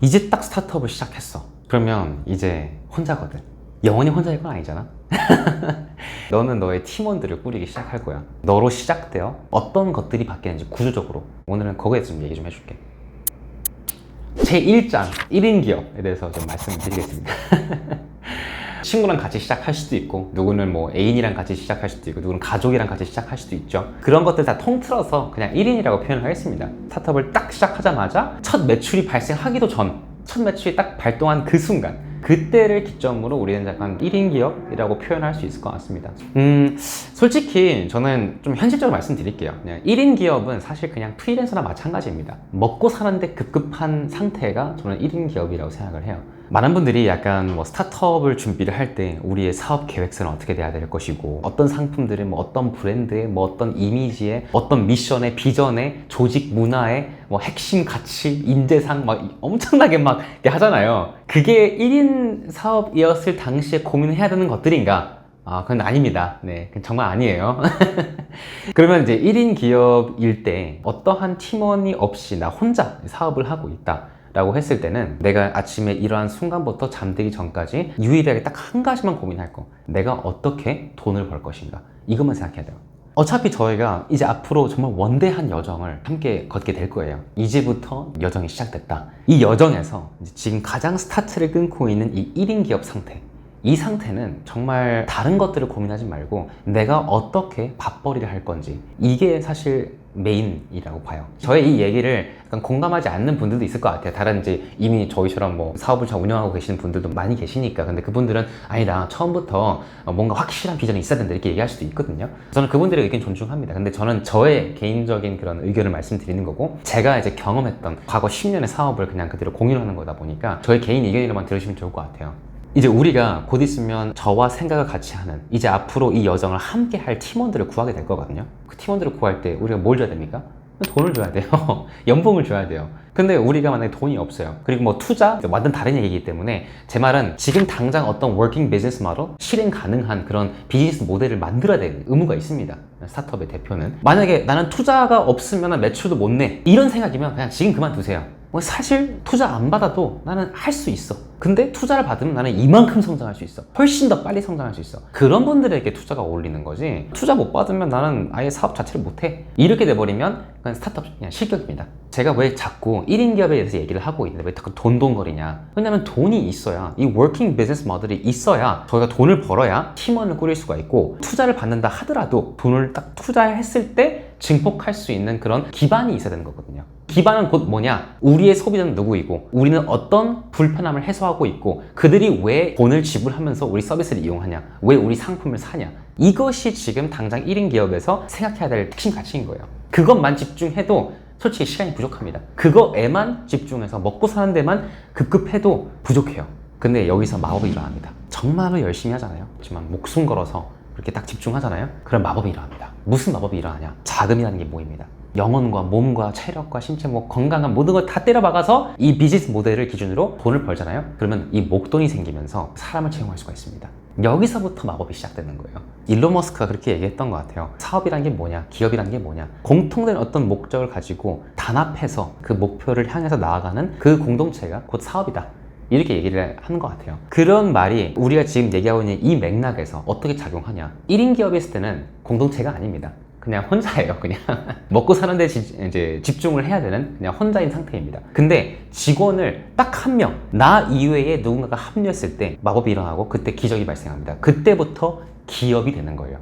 이제 딱 스타트업을 시작했어. 그러면 이제 혼자거든. 영원히 혼자일 건 아니잖아. 너는 너의 팀원들을 꾸리기 시작할 거야. 너로 시작되어 어떤 것들이 바뀌는지 구조적으로 오늘은 거기에 좀 얘기 좀 해줄게. 제1장 1인 기업에 대해서 좀 말씀드리겠습니다. 친구랑 같이 시작할 수도 있고, 누구는 뭐 애인이랑 같이 시작할 수도 있고, 누구는 가족이랑 같이 시작할 수도 있죠. 그런 것들 다 통틀어서 그냥 1인이라고 표현을 하겠습니다. 스타트업을 딱 시작하자마자 첫 매출이 발생하기도 전, 첫 매출이 딱 발동한 그 순간, 그때를 기점으로 우리는 약간 1인 기업이라고 표현할 수 있을 것 같습니다. 솔직히 저는 좀 현실적으로 말씀드릴게요. 그냥 1인 기업은 사실 그냥 프리랜서나 마찬가지입니다. 먹고 사는데 급급한 상태가 저는 1인 기업이라고 생각을 해요. 많은 분들이 약간 뭐 스타트업을 준비를 할 때 우리의 사업 계획서는 어떻게 돼야 될 것이고, 어떤 상품들의 뭐 어떤 브랜드의 뭐 어떤 이미지의 어떤 미션의 비전의 조직 문화의 뭐 핵심 가치, 인재상 막 엄청나게 막 하잖아요. 그게 1인 사업이었을 당시에 고민해야 되는 것들인가? 그건 아닙니다. 네, 그건 정말 아니에요. 그러면 이제 1인 기업일 때 어떠한 팀원이 없이 나 혼자 사업을 하고 있다 라고 했을 때는, 내가 아침에 일어난 순간부터 잠들기 전까지 유일하게 딱 한 가지만 고민할 거. 내가 어떻게 돈을 벌 것인가. 이것만 생각해야 돼요. 어차피 저희가 이제 앞으로 정말 원대한 여정을 함께 걷게 될 거예요. 이제부터 여정이 시작됐다. 이 여정에서 지금 가장 스타트를 끊고 있는 이 1인 기업 상태, 이 상태는 정말 다른 것들을 고민하지 말고 내가 어떻게 밥벌이를 할 건지, 이게 사실 메인이라고 봐요. 저의 이 얘기를 약간 공감하지 않는 분들도 있을 것 같아요. 다른 이제 이미 저희처럼 뭐 사업을 잘 운영하고 계시는 분들도 많이 계시니까. 근데 그분들은 아니다, 처음부터 뭔가 확실한 비전이 있어야 된다, 이렇게 얘기할 수도 있거든요. 저는 그분들의 의견 존중합니다. 근데 저는 저의 개인적인 그런 의견을 말씀드리는 거고, 제가 이제 경험했던 과거 10년의 사업을 그냥 그대로 공유하는 거다 보니까 저의 개인 의견으로만 들으시면 좋을 것 같아요. 이제 우리가 곧 있으면 저와 생각을 같이 하는, 이제 앞으로 이 여정을 함께 할 팀원들을 구하게 될 거거든요. 그 팀원들을 구할 때 우리가 뭘 줘야 됩니까? 돈을 줘야 돼요. 연봉을 줘야 돼요. 근데 우리가 만약에 돈이 없어요. 그리고 뭐 투자, 완전 다른 얘기이기 때문에 제 말은 지금 당장 어떤 워킹 비즈니스 모델, 실행 가능한 그런 비즈니스 모델을 만들어야 될 의무가 있습니다. 스타트업의 대표는. 만약에 나는 투자가 없으면 매출도 못 내, 이런 생각이면 그냥 지금 그만두세요. 사실 투자 안 받아도 나는 할 수 있어. 근데 투자를 받으면 나는 이만큼 성장할 수 있어. 훨씬 더 빨리 성장할 수 있어. 그런 분들에게 투자가 어울리는 거지, 투자 못 받으면 나는 아예 사업 자체를 못해, 이렇게 돼버리면 그냥 스타트업 그냥 실격입니다. 제가 왜 자꾸 1인 기업에 대해서 얘기를 하고 있는데 왜 자꾸 돈돈거리냐? 왜냐면 돈이 있어야, 이 워킹 비즈니스 모델이 있어야 저희가 돈을 벌어야 팀원을 꾸릴 수가 있고, 투자를 받는다 하더라도 돈을 딱 투자했을 때 증폭할 수 있는 그런 기반이 있어야 되는 거거든요. 기반은 곧 뭐냐? 우리의 소비자는 누구이고, 우리는 어떤 불편함을 해소하고 있고, 그들이 왜 돈을 지불하면서 우리 서비스를 이용하냐, 왜 우리 상품을 사냐, 이것이 지금 당장 1인 기업에서 생각해야 될 핵심 가치인 거예요. 그것만 집중해도 솔직히 시간이 부족합니다. 그거에만 집중해서 먹고 사는 데만 급급해도 부족해요. 근데 여기서 마법이 일어납니다. 정말로 열심히 하잖아요. 하지만 목숨 걸어서 그렇게 딱 집중하잖아요. 그럼 마법이 일어납니다. 무슨 마법이 일어나냐? 자금이라는 게 모입니다. 영혼과 몸과 체력과 신체, 뭐 건강한 모든 걸 다 때려박아서 이 비즈니스 모델을 기준으로 돈을 벌잖아요. 그러면 이 목돈이 생기면서 사람을 채용할 수가 있습니다. 여기서부터 마법이 시작되는 거예요. 일론 머스크가 그렇게 얘기했던 것 같아요. 사업이란 게 뭐냐, 기업이란 게 뭐냐, 공통된 어떤 목적을 가지고 단합해서 그 목표를 향해서 나아가는 그 공동체가 곧 사업이다, 이렇게 얘기를 하는 것 같아요. 그런 말이 우리가 지금 얘기하고 있는 이 맥락에서 어떻게 작용하냐? 1인 기업이었을 때는 공동체가 아닙니다. 그냥 혼자예요. 그냥 먹고 사는데 이제 집중을 해야 되는 그냥 혼자인 상태입니다. 근데 직원을 딱 한 명, 나 이외에 누군가가 합류했을 때 마법이 일어나고, 그때 기적이 발생합니다. 그때부터 기업이 되는 거예요.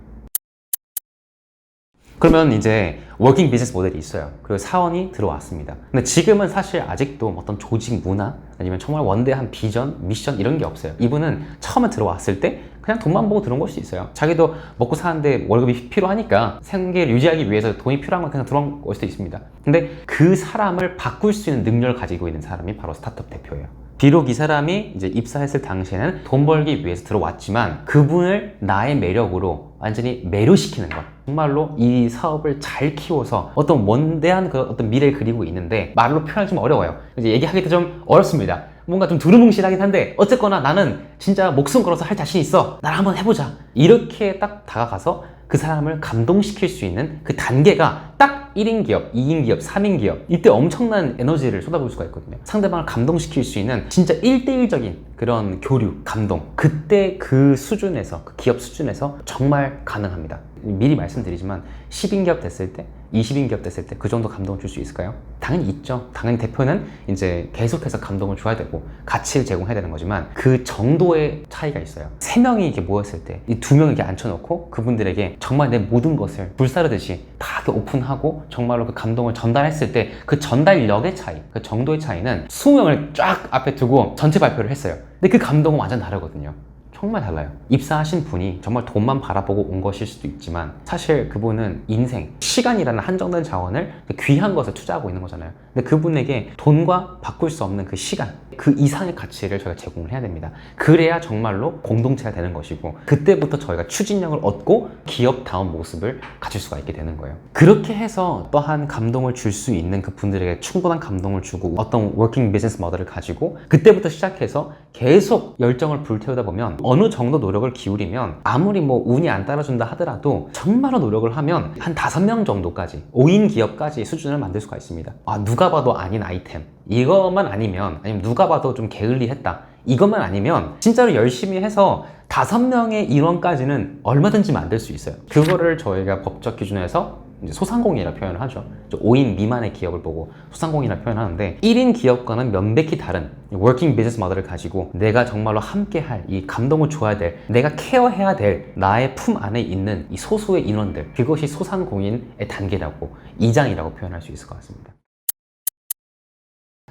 그러면 이제 워킹 비즈니스 모델이 있어요. 그리고 사원이 들어왔습니다. 근데 지금은 사실 아직도 어떤 조직 문화, 아니면 정말 원대한 비전, 미션 이런 게 없어요. 이분은 처음에 들어왔을 때 그냥 돈만 보고 들어온 걸 수 있어요. 자기도 먹고 사는데 월급이 필요하니까, 생계를 유지하기 위해서 돈이 필요한 건 그냥 들어온 걸 수도 있습니다. 근데 그 사람을 바꿀 수 있는 능력을 가지고 있는 사람이 바로 스타트업 대표예요. 비록 이 사람이 이제 입사했을 당시에는 돈 벌기 위해서 들어왔지만, 그분을 나의 매력으로 완전히 매료시키는 것, 정말로 이 사업을 잘 키워서 어떤 원대한 그 어떤 미래를 그리고 있는데, 말로 표현하기 좀 어려워요. 이제 얘기하기도 좀 어렵습니다. 뭔가 좀 두루뭉실하긴 한데, 어쨌거나 나는 진짜 목숨 걸어서 할 자신 있어, 나랑 한번 해보자, 이렇게 딱 다가가서 그 사람을 감동시킬 수 있는 그 단계가 딱 딱 1인 기업, 2인 기업, 3인 기업 이때 엄청난 에너지를 쏟아부을 수가 있거든요. 상대방을 감동시킬 수 있는 진짜 1대1적인 그런 교류, 감동 그때 그 수준에서 그 기업 수준에서 정말 가능합니다. 미리 말씀드리지만 10인 기업 됐을 때 20인 기업 됐을 때 그 정도 감동을 줄 수 있을까요? 당연히 있죠. 당연히 대표는 이제 계속해서 감동을 줘야 되고 가치를 제공해야 되는 거지만 그 정도의 차이가 있어요. 3명이 이렇게 모였을 때 이 2명을 이렇게 앉혀놓고 그분들에게 정말 내 모든 것을 불사르듯이 다 이렇게 오픈하고 정말로 그 감동을 전달했을 때 그 전달력의 차이, 그 정도의 차이는 20명을 쫙 앞에 두고 전체 발표를 했어요. 근데 그 감동은 완전 다르거든요. 정말 달라요. 입사하신 분이 정말 돈만 바라보고 온 것일 수도 있지만 사실 그분은 인생, 시간이라는 한정된 자원을 귀한 것을 투자하고 있는 거잖아요. 근데 그분에게 돈과 바꿀 수 없는 그 시간, 그 이상의 가치를 저희가 제공을 해야 됩니다. 그래야 정말로 공동체가 되는 것이고 그때부터 저희가 추진력을 얻고 기업다운 모습을 가질 수가 있게 되는 거예요. 그렇게 해서 또한 감동을 줄 수 있는 그 분들에게 충분한 감동을 주고 어떤 워킹 비즈니스 모델을 가지고 그때부터 시작해서 계속 열정을 불태우다 보면 어느 정도 노력을 기울이면 아무리 뭐 운이 안 따라준다 하더라도 정말로 노력을 하면 한 5명 정도까지 5인 기업까지 수준을 만들 수가 있습니다. 누가 봐도 아닌 아이템 이것만 아니면 아니면 누가 봐도 좀 게을리했다 이것만 아니면 진짜로 열심히 해서 5명의 인원까지는 얼마든지 만들 수 있어요. 그거를 저희가 법적 기준에서 이제 소상공인이라 표현을 하죠. 5인 미만의 기업을 보고 소상공인이라 표현하는데 1인 기업과는 명백히 다른 워킹 비즈니스 모델을 가지고 내가 정말로 함께할 이 감동을 줘야 될 내가 케어해야 될 나의 품 안에 있는 이 소수의 인원들 그것이 소상공인의 단계라고 2장이라고 표현할 수 있을 것 같습니다.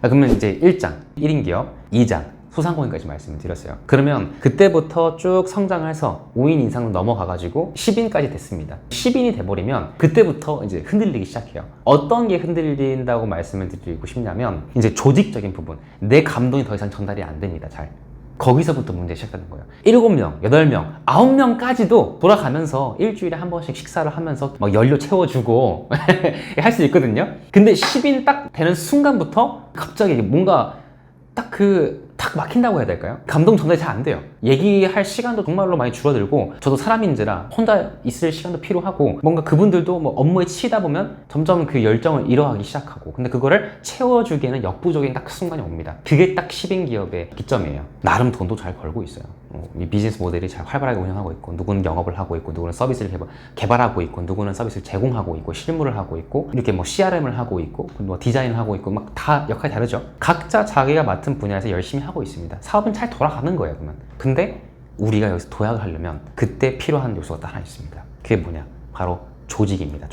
그러면 이제 1장 1인 기업 2장 소상공인까지 말씀을 드렸어요. 그러면 그때부터 쭉 성장해서 5인 이상으로 넘어가가지고 10인까지 됐습니다. 10인이 돼버리면 그때부터 이제 흔들리기 시작해요. 어떤 게 흔들린다고 말씀을 드리고 싶냐면 이제 조직적인 부분, 내 감동이 더 이상 전달이 안 됩니다. 잘. 거기서부터 문제가 시작되는 거예요. 7명, 8명, 9명까지도 돌아가면서 일주일에 한 번씩 식사를 하면서 막 연료 채워주고 할 수 있거든요. 근데 10인 딱 되는 순간부터 갑자기 뭔가 탁 막힌다고 해야 될까요? 감동 전달이 잘 안 돼요. 얘기할 시간도 정말로 많이 줄어들고 저도 사람인지라 혼자 있을 시간도 필요하고 뭔가 그분들도 뭐 업무에 치이다 보면 점점 그 열정을 잃어가기 시작하고 근데 그거를 채워주기에는 역부족인 딱 그 순간이 옵니다. 그게 딱 10인 기업의 기점이에요. 나름 돈도 잘 벌고 있어요. 이 비즈니스 모델이 잘 활발하게 운영하고 있고 누구는 영업을 하고 있고 누구는 서비스를 개발하고 있고 누구는 서비스를 제공하고 있고 실무를 하고 있고 이렇게 뭐 CRM을 하고 있고 뭐 디자인을 하고 있고 막 다 역할이 다르죠. 각자 자기가 맡은 분야에서 열심히 하고 있습니다. 사업은 잘 돌아가는 거예요. 그러면 근데 우리가 여기서 도약을 하려면 그때 필요한 요소가 딱 하나 있습니다. 그게 뭐냐? 바로 조직입니다.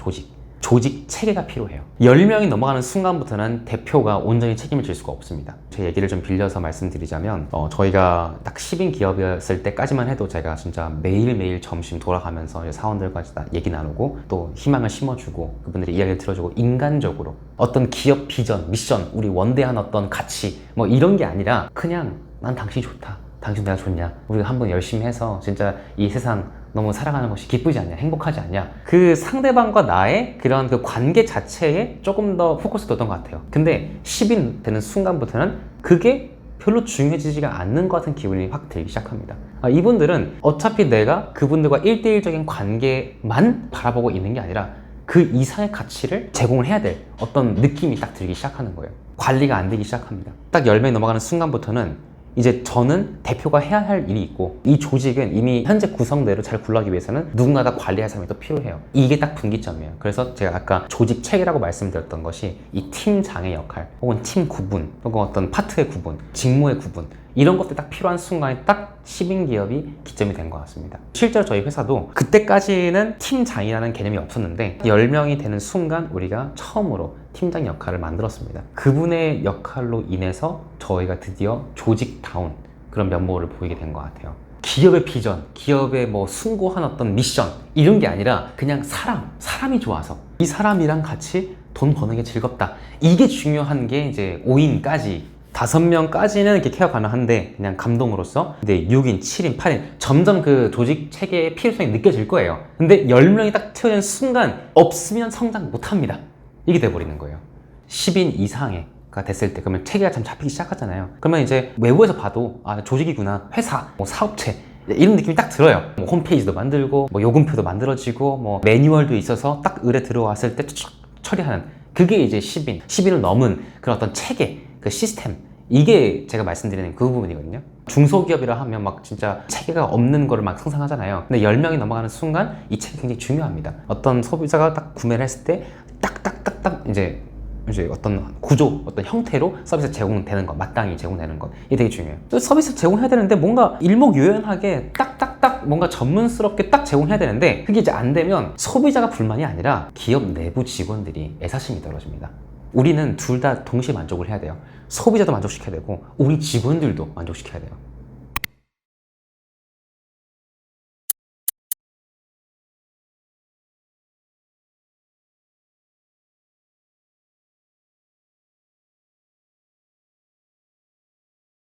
조직 체계가 필요해요. 10명이 넘어가는 순간부터는 대표가 온전히 책임을 질 수가 없습니다. 제 얘기를 좀 빌려서 말씀드리자면 저희가 딱 10인 기업이었을 때까지만 해도 제가 진짜 매일매일 점심 돌아가면서 사원들과 얘기 나누고 또 희망을 심어주고 그분들의 이야기를 들어주고 인간적으로 어떤 기업 비전, 미션, 우리 원대한 어떤 가치 뭐 이런 게 아니라 그냥 난 당신이 좋다. 당신 내가 좋냐? 우리가 한번 열심히 해서 진짜 이 세상 너무 살아가는 것이 기쁘지 않냐? 행복하지 않냐? 그 상대방과 나의 그런 그 관계 자체에 조금 더 포커스 뒀던 것 같아요. 근데 10인 되는 순간부터는 그게 별로 중요해지지가 않는 것 같은 기분이 확 들기 시작합니다. 이분들은 어차피 내가 그분들과 1대1적인 관계만 바라보고 있는 게 아니라 그 이상의 가치를 제공을 해야 될 어떤 느낌이 딱 들기 시작하는 거예요. 관리가 안 되기 시작합니다. 딱 10명이 넘어가는 순간부터는 이제 저는 대표가 해야 할 일이 있고 이 조직은 이미 현재 구성대로 잘 굴러가기 위해서는 누군가가 관리할 사람이 또 필요해요. 이게 딱 분기점이에요. 그래서 제가 아까 조직 체계라고 말씀드렸던 것이 이 팀장의 역할 혹은 팀 구분 혹은 어떤 파트의 구분, 직무의 구분 이런 것들 딱 필요한 순간에 딱 10인 기업이 기점이 된 것 같습니다. 실제로 저희 회사도 그때까지는 팀장이라는 개념이 없었는데 10명이 되는 순간 우리가 처음으로 팀장 역할을 만들었습니다. 그분의 역할로 인해서 저희가 드디어 조직다운 그런 면모를 보이게 된 것 같아요. 기업의 비전, 기업의 뭐 숭고한 어떤 미션 이런 게 아니라 그냥 사람이 좋아서 이 사람이랑 같이 돈 버는 게 즐겁다. 이게 중요한 게 이제 5인까지 5명까지는 이렇게 케어 가능한데 그냥 감동으로서 근데 6인, 7인, 8인 점점 그 조직 체계의 필요성이 느껴질 거예요. 근데 10명이 딱 채워진 순간 없으면 성장 못합니다. 이게 돼버리는 거예요. 10인 이상가 됐을 때 그러면 체계가 참 잡히기 시작하잖아요. 그러면 이제 외부에서 봐도 조직이구나, 회사, 뭐 사업체 이런 느낌이 딱 들어요. 뭐 홈페이지도 만들고 뭐 요금표도 만들어지고 뭐 매뉴얼도 있어서 딱 의뢰 들어왔을 때 처리하는 그게 이제 10인을 넘은 그런 어떤 체계, 그 시스템, 이게 제가 말씀드리는 그 부분이거든요. 중소기업이라 하면 막 진짜 체계가 없는 거를 막 상상하잖아요. 근데 10명이 넘어가는 순간 이 체계 굉장히 중요합니다. 어떤 소비자가 딱 구매를 했을 때 딱딱딱딱 이제 어떤 구조, 어떤 형태로 서비스 제공되는 것, 마땅히 제공되는 것, 이게 되게 중요해요. 서비스 제공해야 되는데 뭔가 일목요연하게 딱딱딱 뭔가 전문스럽게 딱 제공해야 되는데 그게 이제 안 되면 소비자가 불만이 아니라 기업 내부 직원들이 애사심이 떨어집니다. 우리는 둘 다 동시에 만족을 해야 돼요. 소비자도 만족시켜야 되고 우리 직원들도 만족시켜야 돼요.